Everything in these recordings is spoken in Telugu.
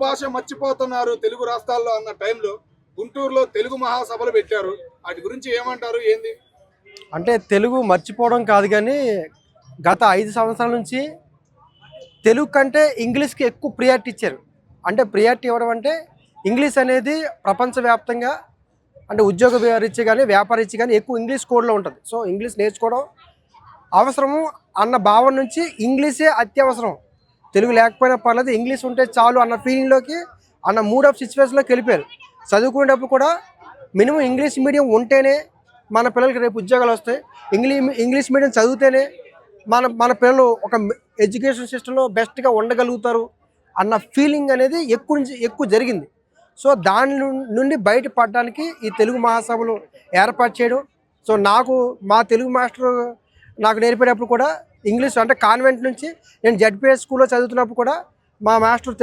భాష మర్చిపోతున్నారు తెలుగు రాష్ట్రాల్లో అన్న టైంలో గుంటూరులో తెలుగు మహాసభలు పెట్టారు. వాటి గురించి ఏమంటారు? ఏంది? అంటే తెలుగు మర్చిపోవడం కాదు కానీ గత 5 సంవత్సరాల నుంచి తెలుగు కంటే ఇంగ్లీష్కి ఎక్కువ ప్రియారిటీ ఇచ్చారు. అంటే ప్రియారిటీ ఇవ్వడం అంటే ఇంగ్లీష్ అనేది ప్రపంచవ్యాప్తంగా అంటే ఉద్యోగ రీత్యా కానీ వ్యాపార రీత్యా కానీ ఎక్కువ ఇంగ్లీష్ కోడ్లో ఉంటుంది. సో ఇంగ్లీష్ నేర్చుకోవడం అవసరము అన్న భావన నుంచి ఇంగ్లీషే అత్యవసరం, తెలుగు లేకపోయినా పర్లేదు ఇంగ్లీష్ ఉంటే చాలు అన్న ఫీలింగ్లోకి అన్న మూడ్ ఆఫ్ సిచ్యువేషన్లోకి వెళ్ళిపోయారు. చదువుకునేటప్పుడు కూడా మినిమం ఇంగ్లీష్ మీడియం ఉంటేనే మన పిల్లలకి రేపు ఉద్యోగాలు వస్తాయి, ఇంగ్లీష్ మీడియం చదివితేనే మన మన పిల్లలు ఒక ఎడ్యుకేషన్ సిస్టంలో బెస్ట్గా ఉండగలుగుతారు అన్న ఫీలింగ్ అనేది ఎక్కువ జరిగింది. సో దాని నుండి బయటపడడానికి ఈ తెలుగు మహాసభలు ఏర్పాటు చేయడం. సో మా తెలుగు మాస్టర్ నాకు నేర్పేటప్పుడు కూడా ఇంగ్లీష్ అంటే కాన్వెంట్ నుంచి నేను జెడ్పీఎస్ స్కూల్లో చదువుతున్నప్పుడు కూడా మా మాస్టర్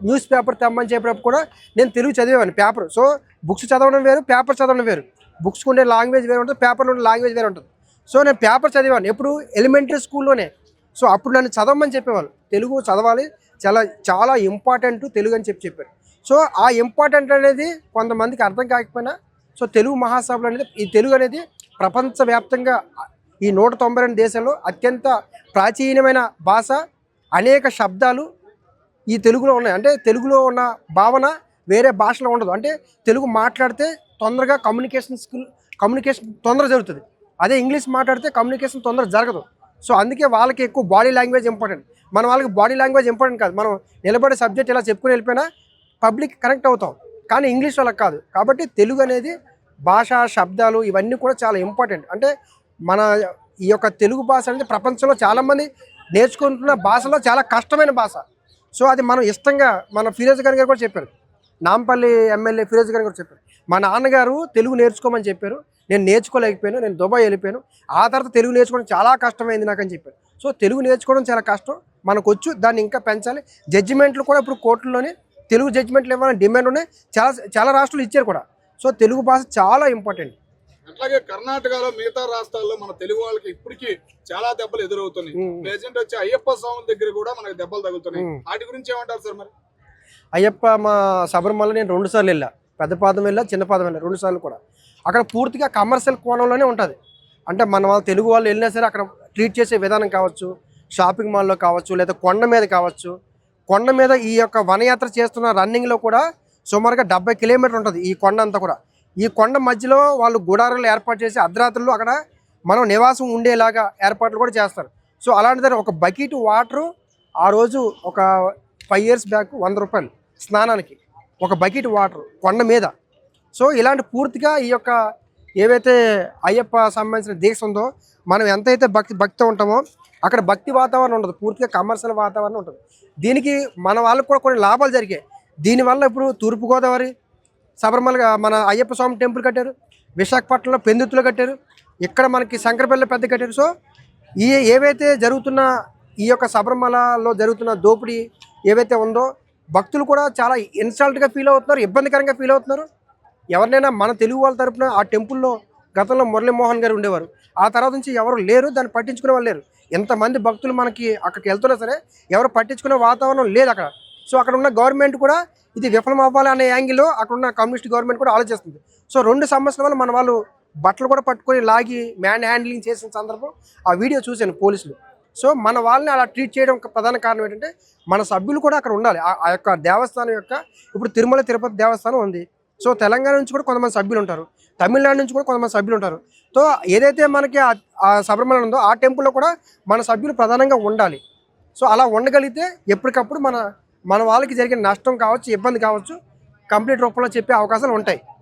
న్యూస్ పేపర్ తెమ్మని చెప్పినప్పుడు కూడా నేను తెలుగు చదివేవాడిని పేపర్. సో బుక్స్ చదవడం వేరు, పేపర్ చదవడం వేరు. బుక్స్కి ఉండే లాంగ్వేజ్ వేరే ఉంటుంది, పేపర్లో ఉండే లాంగ్వేజ్ వేరే ఉంటుంది. సో నేను పేపర్ చదివాను ఎప్పుడు ఎలిమెంటరీ స్కూల్లోనే. సో అప్పుడు నన్ను చదవమని చెప్పేవాళ్ళు, తెలుగు చదవాలి, చాలా చాలా ఇంపార్టెంట్ తెలుగు అని చెప్పారు. సో ఆ ఇంపార్టెంట్ అనేది కొంతమందికి అర్థం కాకపోయినా సో తెలుగు మహాసభలు అనేది ఈ తెలుగు అనేది ప్రపంచవ్యాప్తంగా ఈ 192 దేశాల్లో అత్యంత ప్రాచీనమైన భాష, అనేక శబ్దాలు ఈ తెలుగులో ఉన్నాయి. అంటే తెలుగులో ఉన్న భావన వేరే భాషలో ఉండదు. అంటే తెలుగు మాట్లాడితే తొందరగా కమ్యూనికేషన్ తొందరగా జరుగుతుంది. అదే ఇంగ్లీష్ మాట్లాడితే కమ్యూనికేషన్ తొందరగా జరగదు. సో అందుకే వాళ్ళకి ఎక్కువ బాడీ లాంగ్వేజ్ ఇంపార్టెంట్. మన వాళ్ళకి బాడీ లాంగ్వేజ్ ఇంపార్టెంట్ కాదు, మనం నిలబడే సబ్జెక్ట్ ఇలా చెప్పుకుని వెళ్ళిపోయినా పబ్లిక్ కనెక్ట్ అవుతాం. కానీ ఇంగ్లీష్ వాళ్ళకి కాదు. కాబట్టి తెలుగు అనేది భాష, శబ్దాలు ఇవన్నీ కూడా చాలా ఇంపార్టెంట్. అంటే మన ఈ యొక్క తెలుగు భాష అనేది ప్రపంచంలో చాలామంది నేర్చుకుంటున్న భాషలో చాలా కష్టమైన భాష. సో అది మనం ఇష్టంగా మన ఫిరోజ్ ఖాన్ గారు కూడా చెప్పారు, నాంపల్లి ఎమ్మెల్యే ఫిరోజ్ ఖాన్ గారు చెప్పారు, మా నాన్నగారు తెలుగు నేర్చుకోమని చెప్పారు, నేను నేర్చుకోలేకపోయాను, నేను దుబాయ్ వెళ్ళిపోయాను, ఆ తర్వాత తెలుగు నేర్చుకోవడం చాలా కష్టమైంది నాకు అని చెప్పారు. సో తెలుగు నేర్చుకోవడం చాలా కష్టం, మనకు వచ్చు, దాన్ని ఇంకా పెంచాలి. జడ్జిమెంట్లు కూడా ఇప్పుడు కోర్టుల్లోనే తెలుగు జడ్జిమెంట్లు ఇవ్వాలని డిమాండ్ ఉన్నాయి, చాలా రాష్ట్రాలు ఇచ్చారు కూడా. సో తెలుగు భాష చాలా ఇంపార్టెంట్. అట్లాగే కర్ణాటకలో మిగతా రాష్ట్రాల్లో మన తెలుగు వాళ్ళకి ఇప్పటికీ చాలా దెబ్బలు ఎదురవుతున్నాయి. ప్రెజెంట్ వచ్చి అయ్యప్ప స్వామి దగ్గర కూడా మనకి దెబ్బలు తగులుతున్నాయి. వాటి గురించి ఏమంటారు సార్? మరి అయ్యప్ప మా శబరిమల నేను 2 సార్లు వెళ్ళా, పెద్ద పాదం వెళ్ళా, చిన్న పాదం వెళ్ళా, 2 సార్లు కూడా. అక్కడ పూర్తిగా కమర్షియల్ కోణంలోనే ఉంటుంది. అంటే మన వాళ్ళు తెలుగు వాళ్ళు వెళ్ళినా సరే అక్కడ ట్రీట్ చేసే విధానం కావచ్చు, షాపింగ్ మాల్లో కావచ్చు, లేదా కొండ మీద కావచ్చు. కొండ మీద ఈ యొక్క వనయాత్ర చేస్తున్న రన్నింగ్లో కూడా సుమారుగా 70 కిలోమీటర్లు ఉంటుంది ఈ కొండ అంతా కూడా. ఈ కొండ మధ్యలో వాళ్ళు గుడారాలు ఏర్పాటు చేసి అర్ధరాత్రులు అక్కడ మనం నివాసం ఉండేలాగా ఏర్పాట్లు కూడా చేస్తారు. సో అలాంటిది ఒక బకెట్ వాటరు ఆ రోజు ఒక 5 years బ్యాక్ 100 రూపాయలు స్నానానికి, ఒక బకెట్ వాటర్ కొండ మీద. సో ఇలాంటి పూర్తిగా ఈ యొక్క ఏవైతే అయ్యప్ప సంబంధించిన దీక్ష ఉందో, మనం ఎంతైతే భక్తితో ఉంటామో అక్కడ భక్తి వాతావరణం ఉండదు, పూర్తిగా కమర్షియల్ వాతావరణం ఉంటుంది. దీనికి మన వాళ్ళకు కూడా కొన్ని లాభాలు జరిగాయి దీనివల్ల. ఇప్పుడు తూర్పుగోదావరి శబరిమల మన అయ్యప్ప స్వామి టెంపుల్ కట్టారు, విశాఖపట్నంలో పెందుతులు కట్టారు, ఇక్కడ మనకి శంకరపల్లి పెద్ద కట్టారు. సో ఏవైతే జరుగుతున్న ఈ యొక్క శబరిమలలో జరుగుతున్న దోపిడీ ఏవైతే ఉందో భక్తులు కూడా చాలా ఇన్సల్ట్గా ఫీల్ అవుతున్నారు, ఇబ్బందికరంగా ఫీల్ అవుతున్నారు. ఎవరినైనా మన తెలుగు వాళ్ళ తరపున ఆ టెంపుల్లో గతంలో మురళీమోహన్ గారు ఉండేవారు, ఆ తర్వాత నుంచి ఎవరు లేరు, దాన్ని పట్టించుకునే వాళ్ళు లేరు. ఎంతమంది భక్తులు మనకి అక్కడికి వెళ్తున్నా సరే ఎవరు పట్టించుకునే వాతావరణం లేదు అక్కడ. సో అక్కడ ఉన్న గవర్నమెంట్ కూడా ఇది విఫలం అవ్వాలి అనే యాంగిల్లో అక్కడ ఉన్న కమ్యూనిస్ట్ గవర్నమెంట్ కూడా ఆలోచిస్తుంది. సో 2 సమస్యల వల్ల మన వాళ్ళు బట్టలు కూడా పట్టుకొని లాగి మ్యాన్ హ్యాండ్లింగ్ చేసిన సందర్భం ఆ వీడియో చూశాను పోలీసులు. సో మన వాళ్ళని అలా ట్రీట్ చేయడం ప్రధాన కారణం ఏంటంటే మన సభ్యులు కూడా అక్కడ ఉండాలి. ఆ యొక్క దేవస్థానం యొక్క ఇప్పుడు తిరుమల తిరుపతి దేవస్థానం ఉంది. సో తెలంగాణ నుంచి కూడా కొంతమంది సభ్యులు ఉంటారు, తమిళనాడు నుంచి కూడా కొంతమంది సభ్యులు ఉంటారు. సో ఏదైతే మనకి ఆ శబరిమల ఉందో ఆ టెంపుల్లో కూడా మన సభ్యులు ప్రధానంగా ఉండాలి. సో అలా ఉండగలిగితే ఎప్పటికప్పుడు మన వాళ్ళకి జరిగిన నష్టం కావచ్చు, ఇబ్బంది కావచ్చు, కంప్లీట్ రూపంలో చెప్పే అవకాశాలు ఉంటాయి.